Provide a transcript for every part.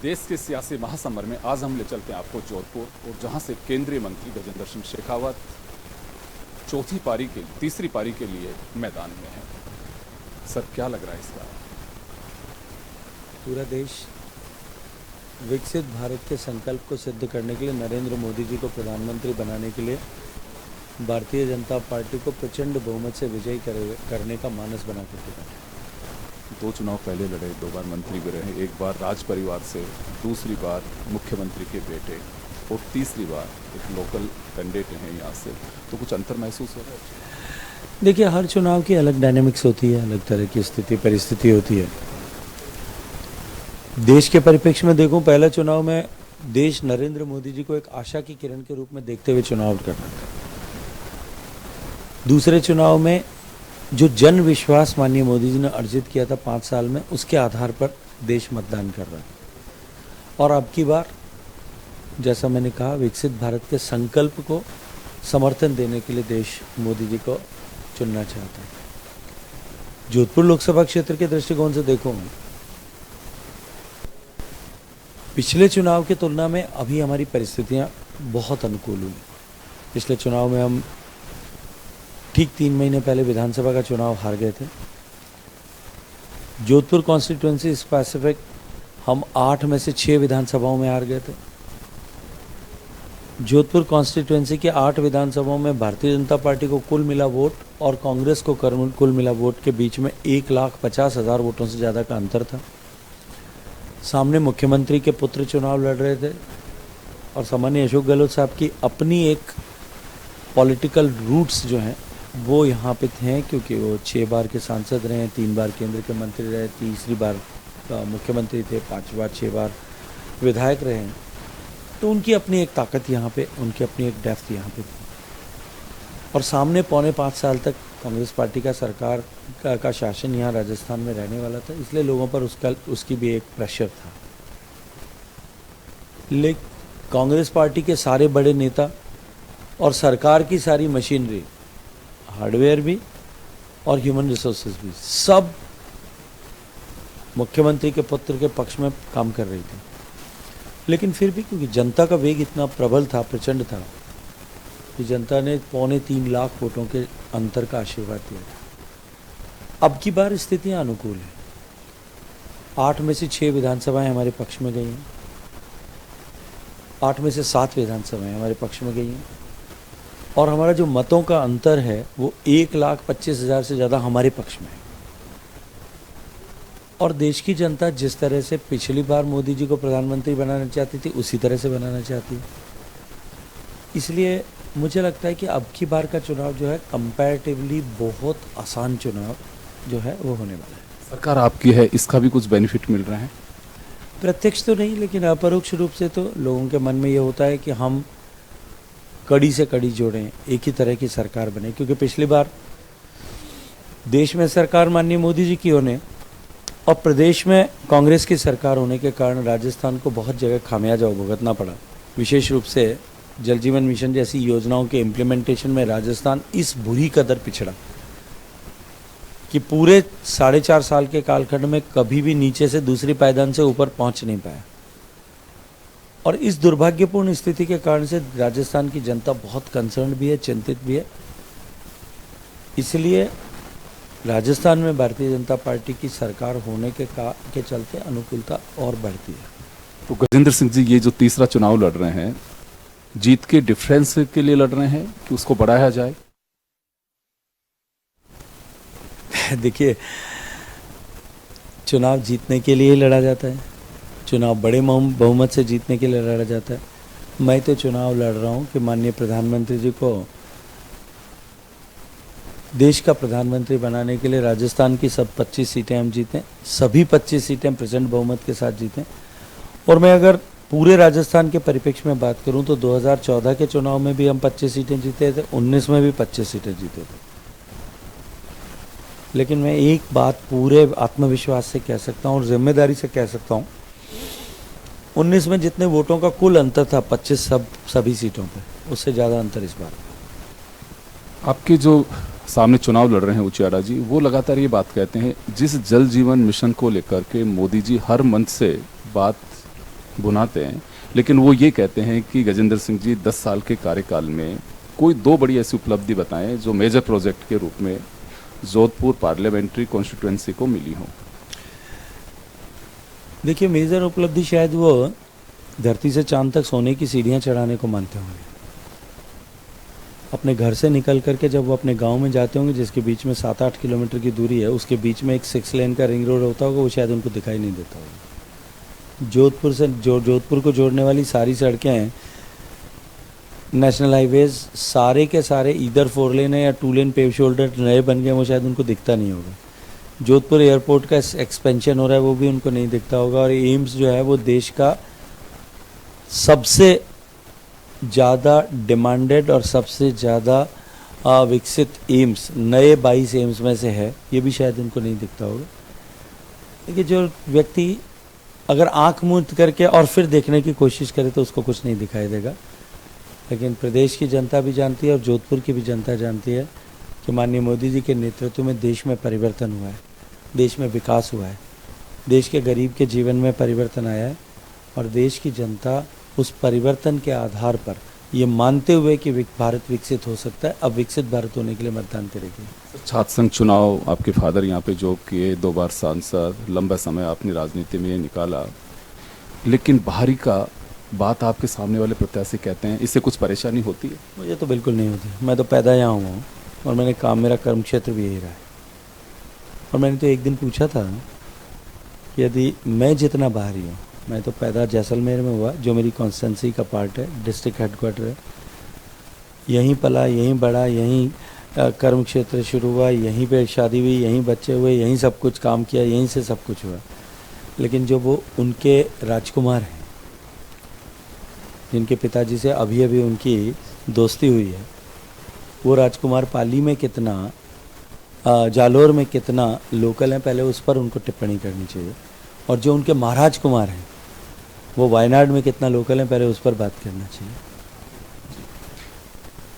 देश के सियासी महासमर में आज हम ले चलते हैं आपको जोधपुर, और जहां से केंद्रीय मंत्री गजेंद्र सिंह शेखावत तीसरी पारी के लिए मैदान में है। सर, क्या लग रहा है इसका? पूरा देश विकसित भारत के संकल्प को सिद्ध करने के लिए नरेंद्र मोदी जी को प्रधानमंत्री बनाने के लिए भारतीय जनता पार्टी को प्रचंड बहुमत से विजयी करने का मानस बना करके बैठे। 2 चुनाव पहले लड़े, 2 बार मंत्री भी रहे, एक बार राज परिवार से, दूसरी बार मुख्यमंत्री के बेटे, और तीसरी बार एक लोकल कैंडिडेट हैं यहाँ से। तो कुछ अंतर महसूस हो रहा है? देखिए, हर चुनाव की अलग डायनेमिक्स होती है, अलग तरह की स्थिति परिस्थिति होती है। देश के परिप्रेक्ष्य में देखूं, पहला चुनाव में देश नरेंद्र मोदी जी को एक आशा की किरण के रूप में देखते हुए चुनाव कर रहा था। दूसरे चुनाव में जो जन विश्वास माननीय मोदी जी ने अर्जित किया था 5 साल में, उसके आधार पर देश मतदान कर रहा है। और अब की बार, जैसा मैंने कहा, विकसित भारत के संकल्प को समर्थन देने के लिए देश मोदी जी को चुनना चाहता है। जोधपुर लोकसभा क्षेत्र के दृष्टिकोण से देखो, पिछले चुनाव की तुलना में अभी हमारी परिस्थितियां बहुत अनुकूल हुई। पिछले चुनाव में हम ठीक 3 महीने पहले विधानसभा का चुनाव हार गए थे। जोधपुर कॉन्स्टिट्यूएंसी स्पेसिफिक हम 8 में से 6 विधानसभाओं में हार गए थे। जोधपुर कॉन्स्टिट्यूएंसी के 8 विधानसभाओं में भारतीय जनता पार्टी को कुल मिला वोट और कांग्रेस को कुल मिला वोट के बीच में 1,50,000 वोटों से ज़्यादा का अंतर था। सामने मुख्यमंत्री के पुत्र चुनाव लड़ रहे थे और सामान्य अशोक गहलोत साहब की अपनी एक पॉलिटिकल रूट्स जो हैं वो यहाँ पे थे, क्योंकि वो 6 बार के सांसद रहे, 3 बार केंद्र के मंत्री रहे, तीसरी बार मुख्यमंत्री थे, 5 बार 6 बार विधायक रहे। तो उनकी अपनी एक ताकत यहाँ पे, उनकी अपनी एक डेप्थ यहाँ पे थी। और सामने पौने 5 साल तक कांग्रेस पार्टी का सरकार का शासन यहाँ राजस्थान में रहने वाला था, इसलिए लोगों पर उसकी भी एक प्रेशर था। लेकिन कांग्रेस पार्टी के सारे बड़े नेता और सरकार की सारी मशीनरी, हार्डवेयर भी और ह्यूमन रिसोर्सेज भी, सब मुख्यमंत्री के पुत्र के पक्ष में काम कर रही थी। लेकिन फिर भी क्योंकि जनता का वेग इतना प्रबल था, प्रचंड था, कि जनता ने 3.25 लाख वोटों के अंतर का आशीर्वाद दिया था। अब की बार स्थितियां अनुकूल हैं। 8 में से 6 विधानसभाएं हमारे पक्ष में गई हैं, 8 में से 7 विधानसभाएं हमारे पक्ष में गई हैं, और हमारा जो मतों का अंतर है वो 1,25,000 से ज़्यादा हमारे पक्ष में है। और देश की जनता जिस तरह से पिछली बार मोदी जी को प्रधानमंत्री बनाना चाहती थी, उसी तरह से बनाना चाहती है। इसलिए मुझे लगता है कि अब की बार का चुनाव जो है कंपैरेटिवली बहुत आसान चुनाव जो है वो होने वाला है। सरकार आपकी है, इसका भी कुछ बेनिफिट मिल रहा है? प्रत्यक्ष तो नहीं, लेकिन अपरोक्ष रूप से तो लोगों के मन में ये होता है कि हम कड़ी से कड़ी जोड़ें, एक ही तरह की सरकार बने। क्योंकि पिछली बार देश में सरकार माननीय मोदी जी की होने और प्रदेश में कांग्रेस की सरकार होने के कारण राजस्थान को बहुत जगह खामियाजा भुगतना पड़ा। विशेष रूप से जल जीवन मिशन जैसी योजनाओं के इम्प्लीमेंटेशन में राजस्थान इस बुरी कदर पिछड़ा कि पूरे 4.5 साल के कालखंड में कभी भी नीचे से दूसरी पायदान से ऊपर पहुंच नहीं पाया। और इस दुर्भाग्यपूर्ण स्थिति के कारण से राजस्थान की जनता बहुत कंसर्न भी है, चिंतित भी है। इसलिए राजस्थान में भारतीय जनता पार्टी की सरकार होने के चलते अनुकूलता और बढ़ती है। तो गजेंद्र सिंह जी, ये जो तीसरा चुनाव लड़ रहे हैं, जीत के डिफरेंस के लिए लड़ रहे हैं कि उसको बढ़ाया जाए? देखिए, चुनाव जीतने के लिए ही लड़ा जाता है, चुनाव बड़े बहुमत से जीतने के लिए लड़ा जाता है। मैं तो चुनाव लड़ रहा हूं कि माननीय प्रधानमंत्री जी को देश का प्रधानमंत्री बनाने के लिए राजस्थान की सब 25 सीटें हम जीतें, सभी 25 सीटें प्रचंड बहुमत के साथ जीतें। और मैं अगर पूरे राजस्थान के परिप्रेक्ष्य में बात करूं तो 2014 के चुनाव में भी हम 25 सीटें जीते थे, 19 में भी 25 सीटें जीते थे। लेकिन मैं एक बात पूरे आत्मविश्वास से कह सकता हूं और जिम्मेदारी से कह सकता हूं, 19 में जितने वोटों का कुल अंतर था 25 सभी सीटों पे, उससे ज़्यादा अंतर इस बार। आपके जो सामने चुनाव लड़ रहे हैं उचियाड़ा जी, वो लगातार ये बात कहते हैं, जिस जल जीवन मिशन को लेकर के मोदी जी हर मंच से बात बुनाते हैं, लेकिन वो ये कहते हैं कि गजेंद्र सिंह जी 10 साल के कार्यकाल में कोई 2 बड़ी ऐसी उपलब्धि बताएं जो मेजर प्रोजेक्ट के रूप में जोधपुर पार्लियामेंट्री कॉन्स्टिट्यूएंसी को मिली हो। देखिए, मेजर उपलब्धि शायद वो धरती से चांद तक सोने की सीढ़ियां चढ़ाने को मानते होंगे। अपने घर से निकल करके जब वो अपने गांव में जाते होंगे, जिसके बीच में 7-8 किलोमीटर की दूरी है, उसके बीच में एक 6 लेन का रिंग रोड होता होगा, वो शायद उनको दिखाई नहीं देता होगा। जोधपुर को जोड़ने वाली सारी सड़कें हैं, नेशनल हाईवेज सारे के सारे इधर 4 लेन है या 2 लेन पेव शोल्डर नए बन गए, वो शायद उनको दिखता नहीं होगा। जोधपुर एयरपोर्ट का एक्सपेंशन हो रहा है, वो भी उनको नहीं दिखता होगा। और एम्स जो है वो देश का सबसे ज़्यादा डिमांडेड और सबसे ज़्यादा विकसित एम्स, नए 22 एम्स में से है, ये भी शायद उनको नहीं दिखता होगा। देखिए, जो व्यक्ति अगर आंख मूंद करके और फिर देखने की कोशिश करे तो उसको कुछ नहीं दिखाई देगा। लेकिन प्रदेश की जनता भी जानती है और जोधपुर की भी जनता जानती है कि माननीय मोदी जी के नेतृत्व में देश में परिवर्तन हुआ है, देश में विकास हुआ है, देश के गरीब के जीवन में परिवर्तन आया है। और देश की जनता उस परिवर्तन के आधार पर ये मानते हुए कि भारत विकसित हो सकता है, अब विकसित भारत होने के लिए मतदान करेगी। छात्र संघ चुनाव, आपके फादर यहाँ पे जॉब किए, 2 बार सांसद, लंबा समय आपने राजनीति में निकाला, लेकिन बाहरी का बात आपके सामने वाले प्रत्याशी कहते हैं, इससे कुछ परेशानी होती है? मुझे तो बिल्कुल नहीं होती। मैं तो पैदा यहाँ हुआ हूँ और मैंने मेरा कर्म क्षेत्र भी यही रहा है। और मैंने तो एक दिन पूछा था कि यदि मैं जितना बाहरी हूँ, मैं तो पैदा जैसलमेर में हुआ, जो मेरी कॉन्स्टिट्यूंसी का पार्ट है, डिस्ट्रिक्ट हेडक्वार्टर है, यहीं पला, यहीं बड़ा, यहीं कर्म क्षेत्र शुरू हुआ, यहीं पे शादी हुई, यहीं बच्चे हुए, यहीं सब कुछ काम किया, यहीं से सब कुछ हुआ। लेकिन जो वो उनके राजकुमार हैं, जिनके पिताजी से अभी अभी उनकी दोस्ती हुई है, वो राजकुमार पाली में कितना, जालोर में कितना लोकल हैं, पहले उस पर उनको टिप्पणी करनी चाहिए। और जो उनके महाराज कुमार हैं, वो वायनाड में कितना लोकल हैं, पहले उस पर बात करना चाहिए।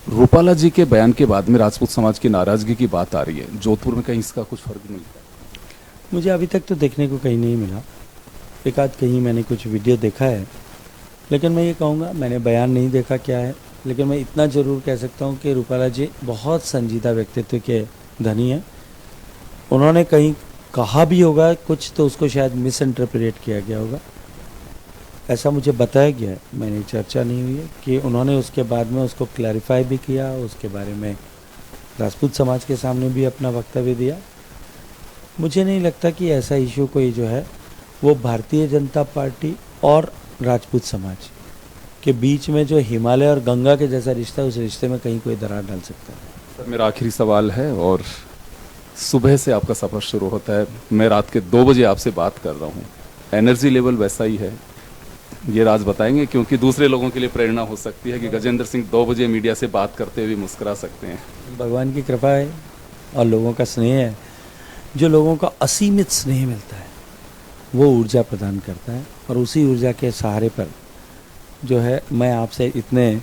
रूपाला जी के बयान के बाद में राजपूत समाज की नाराजगी की बात आ रही है, जोधपुर में कहीं इसका कुछ फर्क मिलता है? मुझे अभी तक तो देखने को कहीं नहीं मिला। एक आध कहीं मैंने कुछ वीडियो देखा है, लेकिन मैं ये कहूँगा, मैंने बयान नहीं देखा क्या है, लेकिन मैं इतना ज़रूर कह सकता हूँ कि रूपाला जी बहुत संजीदा व्यक्तित्व के धनी हैं। उन्होंने कहीं कहा भी होगा कुछ, तो उसको शायद मिस इंटरप्रेट किया गया होगा, ऐसा मुझे बताया गया है। मैंने चर्चा नहीं हुई है कि उन्होंने उसके बाद में उसको क्लैरिफाई भी किया, उसके बारे में राजपूत समाज के सामने भी अपना वक्तव्य दिया। मुझे नहीं लगता कि ऐसा इशू कोई जो है वो भारतीय जनता पार्टी और राजपूत समाज के बीच में जो हिमालय और गंगा के जैसा रिश्ता है, उस रिश्ते में कहीं कोई दरार डाल सकता है। सर, मेरा आखिरी सवाल है, और सुबह से आपका सफ़र शुरू होता है, मैं रात के 2 बजे आपसे बात कर रहा हूँ, एनर्जी लेवल वैसा ही है? ये राज बताएंगे, क्योंकि दूसरे लोगों के लिए प्रेरणा हो सकती है कि गजेंद्र सिंह 2 बजे मीडिया से बात करते हुए मुस्कुरा सकते हैं। भगवान की कृपा है और लोगों का स्नेह है। जो लोगों का असीमित स्नेह मिलता है वो ऊर्जा प्रदान करता है, और उसी ऊर्जा के सहारे पर जो है मैं आपसे इतने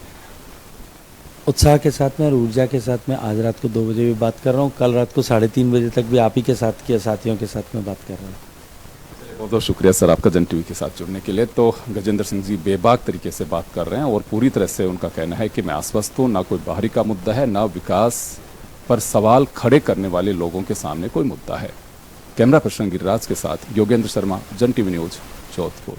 उत्साह के साथ में और ऊर्जा के साथ में आज रात को 2 बजे भी बात कर रहा हूँ। कल रात को 3:30 बजे तक भी आप ही के साथ के साथियों के साथ में बात कर रहा हूँ। बहुत बहुत शुक्रिया सर आपका जन टीवी के साथ जुड़ने के लिए। तो गजेंद्र सिंह जी बेबाक तरीके से बात कर रहे हैं, और पूरी तरह से उनका कहना है कि मैं आश्वस्त हूँ, ना कोई बाहरी का मुद्दा है, ना विकास पर सवाल खड़े करने वाले लोगों के सामने कोई मुद्दा है। कैमरा पर्सन गिरिराज के साथ योगेंद्र शर्मा, जन टीवी न्यूज, जोधपुर।